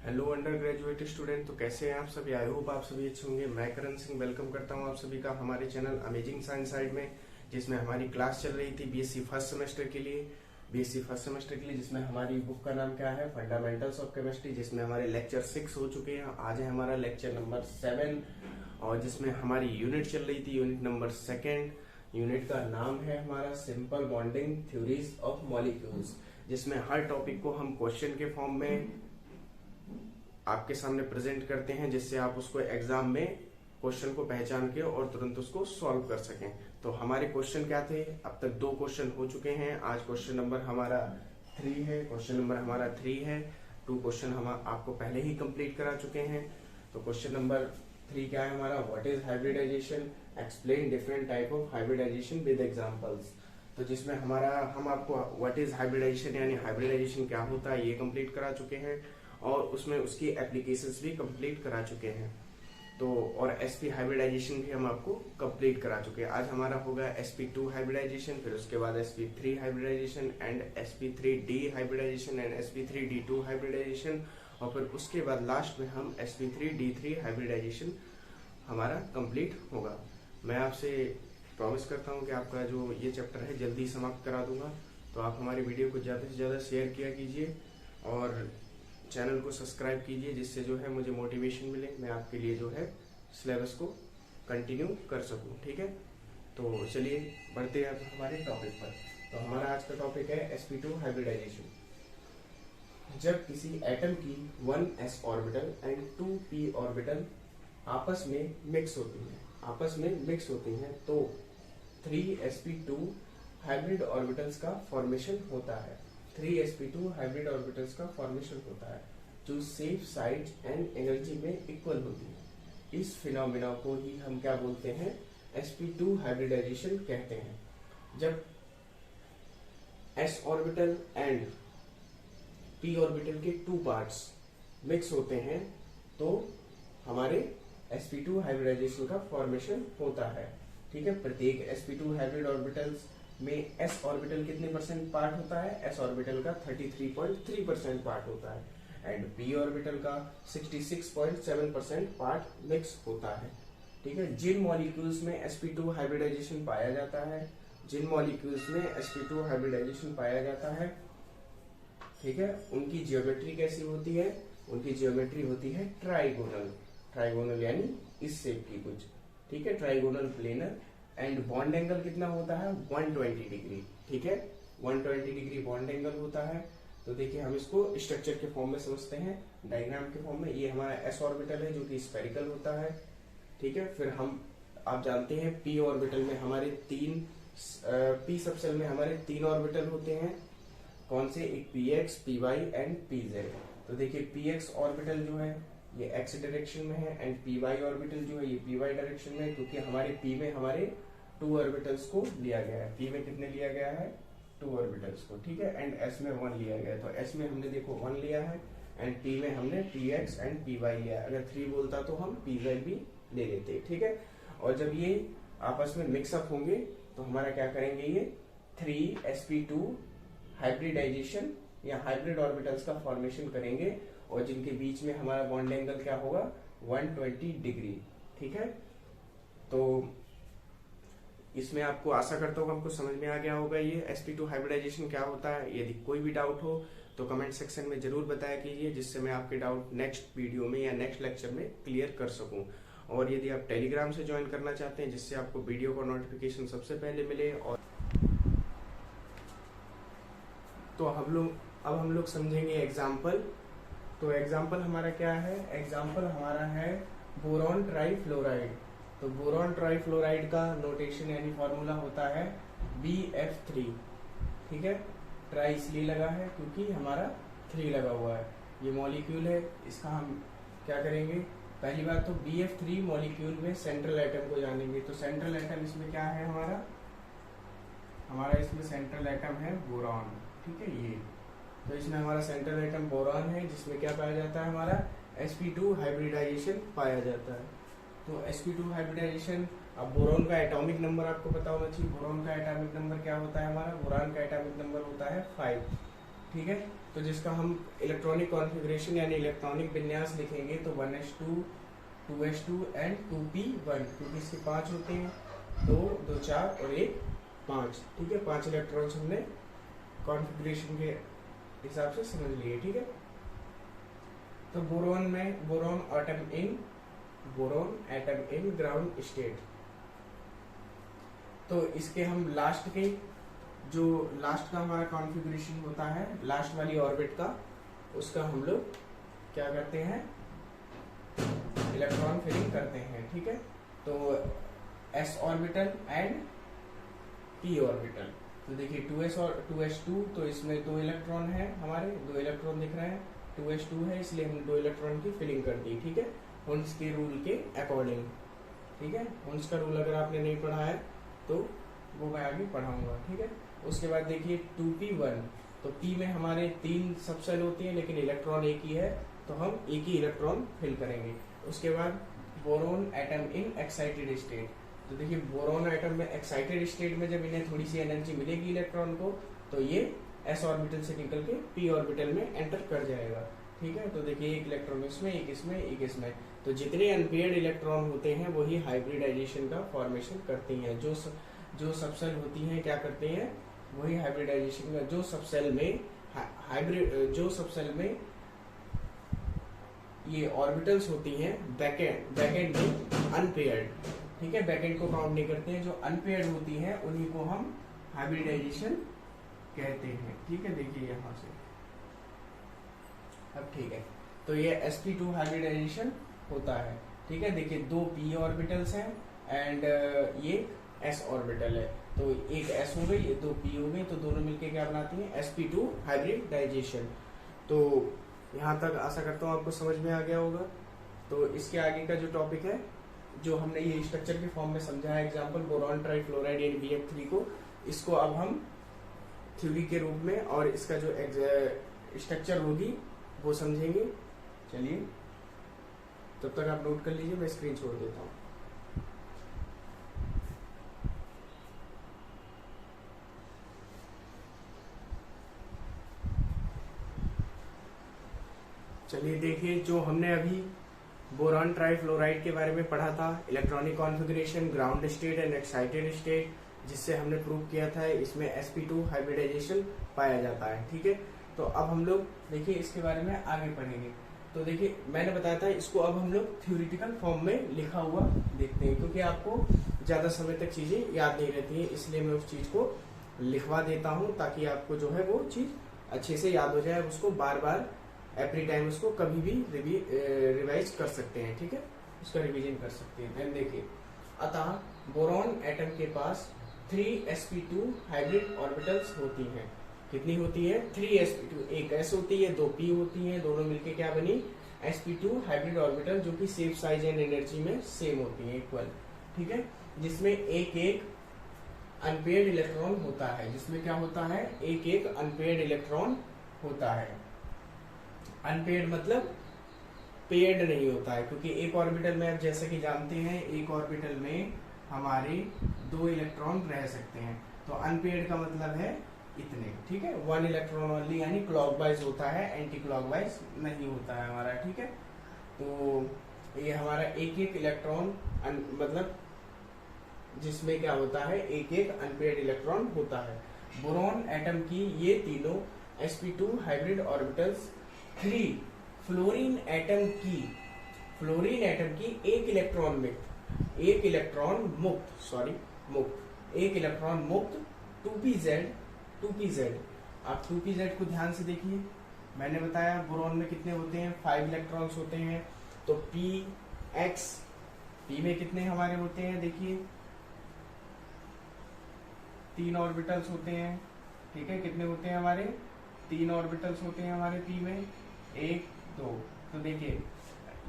Hello under graduate student, तो कैसे हैं आप सभी। आई होप आप सभी अच्छे होंगे। मैं करण सिंह वेलकम करता हूं आप सभी का हमारे चैनल अमेजिंग साइंस साइड में, जिसमें हमारी क्लास चल रही थी बीएससी फर्स्ट सेमेस्टर के लिए, जिसमें हमारी बुक का नाम क्या है, फंडामेंटल्स ऑफ केमिस्ट्री, जिसमें हमारे लेक्चर 6 हो चुके हैं। आज है हमारा लेक्चर नंबर 7 और जिसमें हमारी यूनिट चल रही थी, यूनिट नंबर 2। यूनिट का नाम है हमारा simple bonding theories of molecules, जिसमें हर टॉपिक को हम क्वेश्चन के फॉर्म में आपके सामने प्रेजेंट करते हैं, जिससे आप उसको एग्जाम में क्वेश्चन को पहचान के और तुरंत उसको सॉल्व कर सकें। तो हमारे क्वेश्चन क्या थे, अब तक 2 क्वेश्चन हो चुके हैं। आज क्वेश्चन नंबर हमारा 3 है। 2 क्वेश्चन हम आपको पहले ही कंप्लीट करा चुके हैं। तो क्वेश्चन नंबर 3 क्या है हमारा, what is hybridization, explain different type of hybridization with examples. तो जिसमें हम आपको व्हाट इज हाइब्रिडाइजेशन यानी हाइब्रिडाइजेशन क्या होता है ये कंप्लीट करा चुके हैं और उसमें उसकी एप्लीकेशंस भी कंप्लीट करा चुके हैं। तो और sp हाइब्रिडाइजेशन भी हम आपको कंप्लीट करा चुके हैं। आज हमारा होगा sp2 हाइब्रिडाइजेशन, फिर उसके बाद sp3 hybridization and sp3d hybridization and sp3d2 hybridization, और फिर उसके बाद लास्ट में हम sp3d3 हाइब्रिडाइजेशन हमारा कंप्लीट होगा। मैं आपसे प्रॉमिस करता हूँ कि आपका जो ये चैप्टर है जल्दी समाप्त करा दूंगा। तो आप हमारी वीडियो को ज़्यादा से ज़्यादा शेयर किया कीजिए और चैनल को सब्सक्राइब कीजिए, जिससे जो है मुझे मोटिवेशन मिले, मैं आपके लिए जो है सिलेबस को कंटिन्यू कर सकूं। ठीक है, तो चलिए बढ़ते हैं अब हमारे टॉपिक पर। तो हमारा आज का टॉपिक है sp2 हाइब्रिडाइजेशन। जब किसी एटम की 1s orbital and 2p orbital आपस में मिक्स होती हैं तो 3sp2 हाइब्रिड ऑर्बिटल्स का फॉर्मेशन होता है। 3sp2 हाइब्रिड ऑर्बिटल्स का फॉर्मेशन होता है जो सेफ साइज एंड एनर्जी में इक्वल होती है। इस फिनोमेना को ही हम क्या बोलते हैं, sp2 हाइब्रिडाइजेशन कहते हैं। जब s orbital and p orbital के 2 पार्ट्स मिक्स होते हैं तो हमारे sp2 हाइब्रिडाइजेशन का फॉर्मेशन होता है। ठीक है, प्रत्येक sp2 हाइब्रिड ऑर्बिटल्स में s ऑर्बिटल कितने परसेंट पार्ट होता है, s ऑर्बिटल का 33.3% पार्ट होता है एंड p ऑर्बिटल का 66.7% पार्ट मिक्स होता है। ठीक है, जिन मॉलिक्यूल्स में sp2 हाइब्रिडाइजेशन पाया जाता है, ठीक है, उनकी जियोमेट्री कैसी होती है, उनकी जियोमेट्री होती है ट्राइगोनल यानी इस शेप की कुछ। ठीक है, trigonal planar and bond angle कितना होता है, 120 डिग्री। ठीक है, 120 डिग्री बॉन्ड एंगल होता है। तो देखिए हम इसको स्ट्रक्चर के फॉर्म में समझते हैं, डायग्राम के फॉर्म में। ये हमारा s ऑर्बिटल है जो कि स्फेरिकल होता है। ठीक है, फिर आप जानते हैं p ऑर्बिटल में हमारे p सबसेल में हमारे 3 ऑर्बिटल होते हैं। कौन से, एक px, py एंड pz। तो देखिए px ऑर्बिटल जो है ये x डायरेक्शन में है एंड py ऑर्बिटल जो है ये py डायरेक्शन में है, क्योंकि हमारे p में हमारे 2 ऑर्बिटल्स को लिया गया है। p में कितने लिया गया है, 2 ऑर्बिटल्स को। ठीक है, एंड s में 1 लिया गया है। तो s में हमने देखो 1 लिया है एंड p में हमने px एंड py लिया है। अगर 3 बोलता तो हम pz भी ले लेते। ठीक है, और जब ये आपस में मिक्सअप होंगे तो हमारा क्या करेंगे, ये 3sp2 हाइब्रिडाइजेशन या हाइब्रिड ऑर्बिटल्स का फॉर्मेशन करेंगे और जिनके बीच में हमारा बॉन्ड एंगल क्या होगा, 120 डिग्री। ठीक है, तो इसमें आपको आशा करता हूँ हमको समझ में आ गया होगा ये sp2 हाइब्रिडाइजेशन क्या होता है। यदि कोई भी डाउट हो तो कमेंट सेक्शन में जरूर बताया कीजिए, जिससे मैं आपके डाउट नेक्स्ट वीडियो में या नेक्स्ट लेक्चर में क्लियर कर सकूं। और यदि आप टेलीग्राम से ज्वाइन करना चाहते हैं जिससे आपको वीडियो का नोटिफिकेशन सबसे पहले मिले, और तो अब हम लोग समझेंगे एग्जाम्पल। तो एग्जाम्पल हमारा क्या है, एग्जाम्पल हमारा है बोरॉन ट्राइफ्लोराइड। तो बोरॉन ट्राइफ्लोराइड का नोटेशन यानी फॉर्मूला होता है BF3। ठीक है, ट्राई इसलिए लगा है क्योंकि हमारा 3 लगा हुआ है। ये मॉलिक्यूल है, इसका हम क्या करेंगे, पहली बात तो BF3 मॉलिक्यूल में सेंट्रल एटम को जानेंगे। तो सेंट्रल एटम इसमें क्या है, हमारा इसमें सेंट्रल एटम है बोरॉन। ठीक है, ये तो इसमें हमारा सेंट्रल एटम बोरॉन है, जिसमें क्या पाया जाता है, हमारा sp2 हाइब्रिडाइजेशन पाया जाता है। तो sp2 हाइब्रिडाइजेशन, अब बोरॉन का एटॉमिक नंबर आपको पता होना चाहिए। बोरॉन का एटॉमिक नंबर क्या होता है, हमारा बोरॉन का एटॉमिक नंबर होता है 5। ठीक है। तो जिसका हम इलेक्ट्रॉनिक कॉन्फ़िगरेशन यानी इलेक्ट्रॉनिक विन्यास लिखेंगे तो 1s2 2s2 एंड 2p1, क्योंकि इसके 5 होते हैं, 2 2 4 और 1 5, ठीक है। 5 इलेक्ट्रॉन्स हमने कॉन्फ़िगरेशन के हिसाब से समझ लिए, ठीक है। तो बोरॉन में boron atom in ground state. तो इसके हम लास्ट के जो लास्ट का हमारा कॉन्फ़िगरेशन होता है, लास्ट वाली ऑर्बिट का, उसका हम लोग क्या करते हैं, इलेक्ट्रॉन फिलिंग करते हैं, ठीक है। तो s orbital and p orbital. तो देखिए 2s और 2s2, तो इसमें 2 इलेक्ट्रॉन है, हमारे 2 इलेक्ट्रॉन दिख रहे हैं, 2s2 है, इसलिए हम 2 इलेक्ट्रॉन की फिलिंग कर दी, ठीक है, हुन्स के रूल के अकॉर्डिंग, ठीक है। हुन्स का रूल अगर आपने नहीं पढ़ा है तो वो मैं आगे पढ़ाऊंगा, ठीक है। उसके बाद देखिए 2p1, तो p में हमारे 3 सब सेल होती हैं लेकिन इलेक्ट्रॉन एक ही है, तो हम एक ही इलेक्ट्रॉन फिल करेंगे। उसके बाद boron atom in excited state. तो देखिए बोरोन एटम में एक्साइटेड स्टेट में जब इन्हें थोड़ी सी एनर्जी मिलेगी इलेक्ट्रॉन को, तो ये s ऑर्बिटल से निकल के p ऑर्बिटल में एंटर कर जाएगा, ठीक है। तो देखिए एक इलेक्ट्रॉन इसमें, एक इसमें, एक इसमें, तो जितने अनपेयर्ड इलेक्ट्रॉन होते हैं वही हाइब्रिडाइजेशन का फॉर्मेशन करती हैं। जो सबसेल होती हैं क्या करते हैं, वही हाइब्रिडाइजेशन का, जो सबसेल में ये ऑर्बिटल्स होती हैं बैकेंड में अनपेयर्ड, ठीक है, बैकेंड को काउंट नहीं करते हैं, जो अनपेयर्ड होती हैं उन्हीं को हम हाइब्रिडाइजेशन कहते हैं, ठीक है। देखिए यहाँ से अब ठीक है, तो ये sp2 हाइब्रिडाइजेशन होता है, ठीक है। देखिए 2 p ऑर्बिटल्स हैं एंड ये s ऑर्बिटल है, तो एक s हो गई, ये 2 p हो गई, तो दोनों मिलके क्या बनाती हैं, sp2 हाइब्रिडाइजेशन। तो यहाँ तक आशा करता हूँ आपको समझ में आ गया होगा। तो इसके आगे का जो टॉपिक है, जो हमने ये स्ट्रक्चर के फॉर्म में समझा है, एग्जांपल बोरॉन ट्राइफ्लोराइड यानी BF3 को, इसको अब हम थ्योरी के रूप में और इसका जो स्ट्रक्चर होगी वो समझेंगे। चलिए तब तक आप नोट कर लीजिए, मैं स्क्रीन छोड़ देता हूँ। चलिए देखिए, जो हमने अभी बोरॉन ट्राइफ्लोराइड के बारे में पढ़ा था, electronic configuration, ground state and excited state, जिससे हमने प्रूव किया था इसमें sp2 हाइब्रिडाइजेशन पाया जाता है, ठीक है। तो अब हम लोग देखिए इसके बारे में आगे पढ़ेंगे। तो देखिए मैंने बताया था इसको अब हम लोग थ्योरेटिकल फॉर्म में लिखा हुआ देखते हैं, क्योंकि आपको ज्यादा समय तक चीजें याद नहीं रहती है, इसलिए मैं उस चीज को लिखवा देता हूँ ताकि आपको जो है वो चीज अच्छे से याद हो जाए, उसको बार बार एवरी टाइम उसको कभी भी रिवाइज कर सकते हैं, ठीक है, उसका रिवीजन कर सकते हैं। देन देखिए, अतः बोरॉन एटम के पास 3 sp2 हाइब्रिड ऑर्बिटल्स होती हैं। कितनी होती है, 3 sp2, एक s होती है, 2 p होती है, दोनों मिलके क्या बनी, sp2 हाइब्रिड ऑर्बिटल, जो कि शेप, साइज एंड एनर्जी में सेम होती है, इक्वल, ठीक है। जिसमें एक एक अनपेयर्ड इलेक्ट्रॉन होता है, जिसमें क्या होता है, एक एक अनपेयर्ड इलेक्ट्रॉन होता है। अनपेयर्ड मतलब पेयर्ड नहीं होता है, क्योंकि एक ऑर्बिटल में आप जैसे कि जानते हैं, एक ऑर्बिटल में हमारे 2 इलेक्ट्रॉन रह सकते हैं, तो अनपेयर्ड का मतलब है इतने, ठीक है। 1 इलेक्ट्रॉन ओनली, यानी क्लॉकवाइज होता है, एंटी क्लॉकवाइज नहीं होता है हमारा, ठीक है। तो ये हमारा एक एक इलेक्ट्रॉन मतलब जिसमें क्या होता है, एक एक अनपेयर्ड इलेक्ट्रॉन होता है। बोरॉन एटम की ये तीनों sp2 hybrid orbitals 3 fluorine atom की एक इलेक्ट्रॉन मुक्त 2pz। आप 2pz को ध्यान से देखिए, मैंने बताया बोरॉन में कितने होते हैं, 5 इलेक्ट्रॉन्स होते हैं, तो p में कितने हमारे होते हैं, देखिए 3 ऑर्बिटल्स होते हैं, ठीक है। कितने होते हैं हमारे, 3 ऑर्बिटल्स होते हैं हमारे p में, 1 2। तो देखिए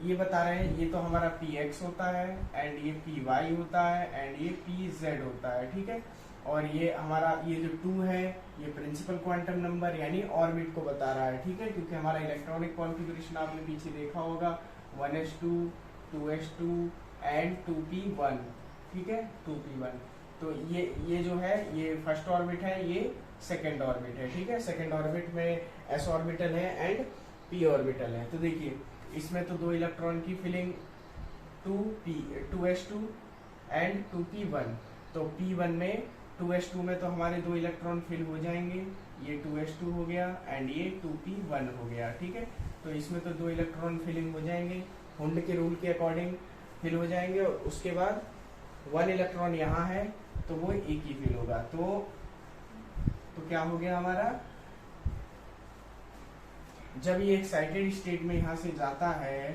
ये बता रहे हैं, ये तो हमारा px होता है एंड ये py होता है एंड ये pz होता है, ठीक है। और ये हमारा ये जो 2 है, ये प्रिंसिपल क्वांटम नंबर यानी ऑर्बिट को बता रहा है, ठीक है, क्योंकि हमारा इलेक्ट्रॉनिक कॉन्फ़िगरेशन आपने पीछे देखा होगा, 1s2 2s2 एंड 2p1, ठीक है, 2p1। तो ये जो है, ये फर्स्ट ऑर्बिट है, ये सेकेंड ऑर्बिट है, ठीक है। सेकेंड ऑर्बिट में s ऑर्बिटल है एंड p ऑर्बिटल है। तो देखिए इसमें तो 2 इलेक्ट्रॉन की फिलिंग 2s2 एंड 2p1। तो p1 में 2s2 में तो हमारे 2 इलेक्ट्रॉन फिल हो जाएंगे, ये 2s2 हो गया एंड ये 2p1 हो गया, ठीक है। तो इसमें तो 2 इलेक्ट्रॉन फिलिंग हो जाएंगे, हुंड के रूल के अकॉर्डिंग फिल हो जाएंगे। और उसके बाद 1 इलेक्ट्रॉन यहाँ है तो वो एक ही फिल होगा। तो क्या हो गया हमारा, जब ये एक्साइटेड स्टेट में यहाँ से जाता है,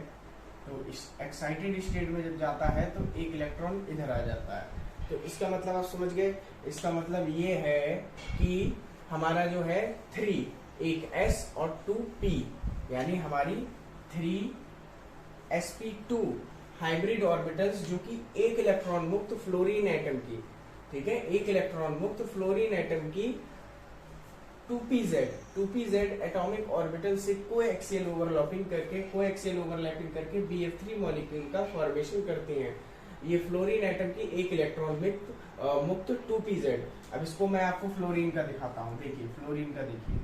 तो इस एक्साइटेड स्टेट में जब जाता है तो एक इलेक्ट्रॉन इधर आ जाता है। तो इसका मतलब आप समझ गए, इसका मतलब ये है कि हमारा जो है 3, एक s और 2p, यानी हमारी 3sp2 हाइब्रिड ऑर्बिटल्स जो कि एक इलेक्ट्रॉन मुक्त फ्लोरीन एटम की, ठीक है, एक इलेक्ट्रॉन मुक्त फ्लोरीन एटम की 2pz एटॉमिक ऑर्बिटल से कोएक्सियल ओवरलैपिंग करके BF3 मॉलिक्यूल का फॉर्मेशन करते हैं। ये फ्लोरीन एटम की एक इलेक्ट्रॉन मुक्त 2pz। अब इसको मैं आपको फ्लोरीन का दिखाता हूँ। देखिए फ्लोरीन का, देखिए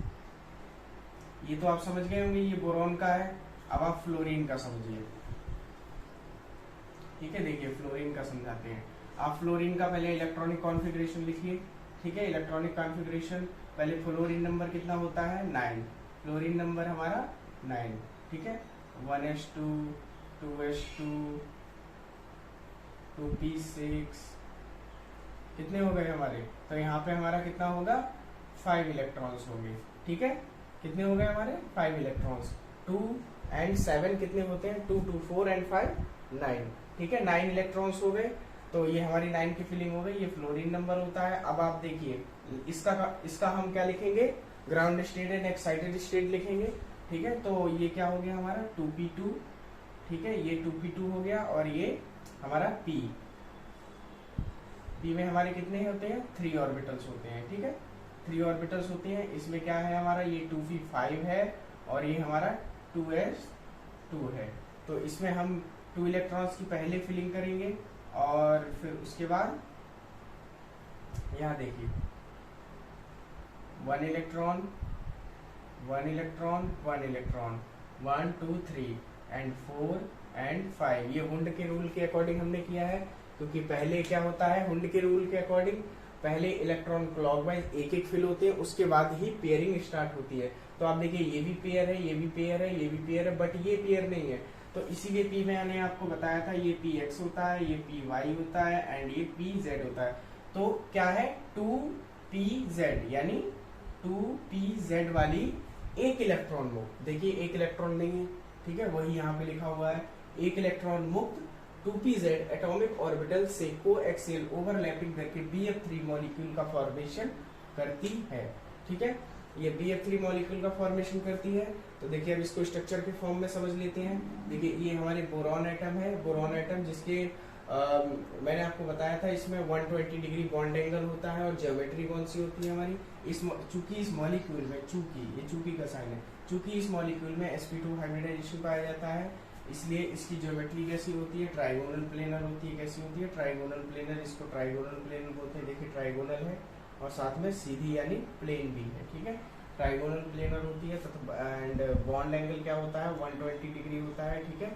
ये तो आप समझ गए होंगे, ये बोरॉन का है। अब आप फ्लोरीन का समझिए, ठीक है। देखिए फ्लोरीन का समझाते हैं। आप फ्लोरीन का पहले इलेक्ट्रॉनिक कॉन्फ़िगरेशन लिखिए, ठीक है। इलेक्ट्रॉनिक कॉन्फ़िगरेशन पहले फ्लोरीन नंबर कितना होता है, 9। फ्लोरीन नंबर हमारा 9, ठीक है। 1s2, 2s2, 2p6, कितने हो गए हमारे, तो यहाँ पे हमारा कितना होगा, 5 इलेक्ट्रॉन्स होंगे, ठीक है। कितने हो गए हमारे, 5 इलेक्ट्रॉन्स। 2 एंड 7 कितने होते हैं, 2, 2, 4 एंड 5, 9, ठीक है। 9 इलेक्ट्रॉन्स हो गए, तो ये हमारी 9 की फिलिंग हो गई। ये फ्लोरीन नंबर होता है। अब आप देखिए इसका हम क्या लिखेंगे, ground state and excited state लिखेंगे, ठीक है। तो ये क्या हो गया हमारा 2p2, ठीक है, ये 2p2 हो गया। और ये हमारा p में हमारे कितने होते हैं, 3 ऑर्बिटल्स होते हैं, ठीक है। 3 ऑर्बिटल्स होते हैं। इसमें क्या है हमारा, ये 2p5 है और ये हमारा 2s2 है। तो इसमें हम 2 इलेक्ट्रॉन्स की पहले फिलिंग करेंगे और फिर उसके बाद यहाँ देखिए 1 electron 1 electron 1 electron 1 2 3 and 4 and 5। ये हुंड के रूल के अकॉर्डिंग हमने किया है, क्योंकि पहले क्या होता है, हुंड के रूल के अकॉर्डिंग पहले इलेक्ट्रॉन क्लॉकवाइज एक फिल होते हैं, उसके बाद ही पेयरिंग स्टार्ट होती है। तो आप देखिए ये भी पेयर है, ये भी पेयर है, ये भी पेयर है, बट ये पेयर नहीं है। तो इसीलिए p मैंने आपको बताया था, ये px होता है, ये py होता है एंड ये pz होता है। तो क्या है, 2pz यानी 2pz वाली एक इलेक्ट्रॉन मुक्त, देखिए एक इलेक्ट्रॉन नहीं है, ठीक है, वही यहाँ पे लिखा हुआ है, एक इलेक्ट्रॉन मुक्त 2pz एटॉमिक ऑर्बिटल से कोएक्सियल ओवरलैपिंग करके BF3 मॉलिक्यूल का फॉर्मेशन करती है, ठीक है। ये BF3 मॉलिक्यूल का फॉर्मेशन करती है। तो देखिए अब इसको स्ट्रक्चर के फॉर्म में समझ लेते हैं। देखिए ये हमारे बोरॉन एटम है, बोरॉन एटम जिसके मैंने आपको बताया था इसमें 120 डिग्री बॉन्ड एंगल होता है। और ज्योमेट्री कौन सी होती है हमारी, चूंकि इस मॉलिक्यूल में, ये चूंकि का साइन है, चूंकि इस मॉलिक्यूल में sp2 हाइब्रिडाइजेशन पाया जाता है, इसलिए इसकी ज्योमेट्री कैसी होती है, ट्राइगोनल प्लेनर होती है। कैसी होती है, ट्राइगोनल प्लेनर। इसको ट्राइगोनल प्लेनर बोलते हैं। देखिए ट्राइगोनल है और साथ में सीधी यानी प्लेन भी है, ठीक है। ट्राइगोनल प्लेनर होती है। एंड बॉन्ड एंगल क्या होता है, 120 डिग्री होता है, ठीक है।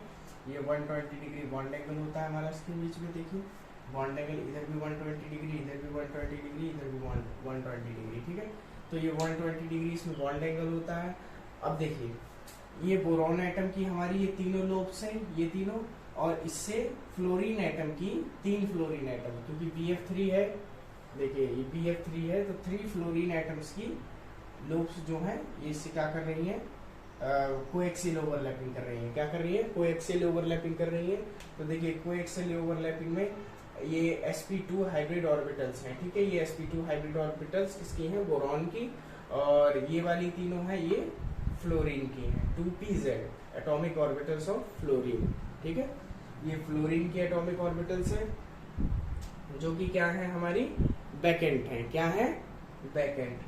ये 120 डिग्री बॉन्ड एंगल होता है हमारा इसके बीच में। देखिए बॉन्ड एंगल इधर भी 120 डिग्री, इधर भी 120 डिग्री, इधर भी 120 डिग्री, ठीक है। तो ये 120 डिग्री इसमें बॉन्ड एंगल होता है। अब देखिए ये बोरॉन एटम की हमारी ये तीनों लोब्स हैं, ये तीनों, और इससे फ्लोरीन एटम की 3 फ्लोरीन एटम, क्योंकि BF3 है, देखिए ये BF3 है, तो 3 फ्लोरीन एटम्स की लोब्स जो है ये इससे क्या कर रही है, कोएक्सियल ओवरलैपिंग कर रही है। क्या कर रही है, कोएक्सियल ओवरलैपिंग कर रही है। तो देखिए कोएक्सियल ओवरलैपिंग में ये sp2 हाइब्रिड ऑर्बिटल्स हैं, ठीक है। ये sp2 हाइब्रिड ऑर्बिटल्स किसकी हैं, बोरॉन की। और ये वाली तीनों हैं ये फ्लोरीन की हैं, 2pz atomic orbitals of fluorine, ठीक है। ये फ्लोरीन की एटॉमिक ऑर्बिटल्स है जो कि क्या है, हमारी बैकेंट है। क्या है, बैकेंट,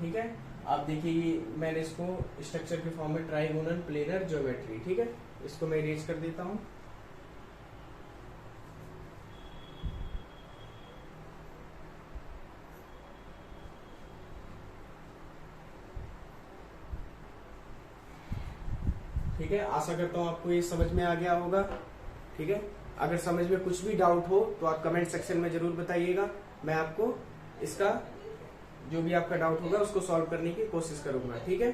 ठीक है। अब देखिए ये मैंने इसको स्ट्रक्चर के फॉर्म में ट्राइगोनल प्लेनर ज्योमेट्री, ठीक है, इसको मैं इरेज कर देता हूं। ठीक है, आशा करता हूँ आपको ये समझ में आ गया होगा। ठीक है, अगर समझ में कुछ भी डाउट हो तो आप कमेंट सेक्शन में जरूर बताइएगा, मैं आपको इसका जो भी आपका डाउट होगा उसको सॉल्व करने की कोशिश करूंगा। ठीक है,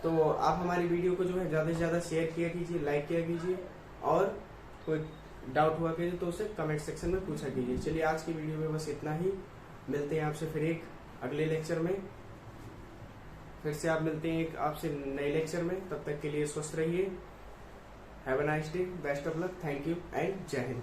तो आप हमारी वीडियो को जो है ज्यादा से ज्यादा शेयर किया कीजिए, लाइक किया कीजिए, और कोई डाउट हुआ कीजिए तो उसे कमेंट सेक्शन में पूछा कीजिए। चलिए आज की वीडियो में बस इतना ही, मिलते हैं आपसे फिर एक अगले लेक्चर में, फिर से आप मिलते हैं एक आपसे नए लेक्चर में। तब तक के लिए स्वस्थ रहिए। Have a nice day, best of luck, thank you and जय हिंद।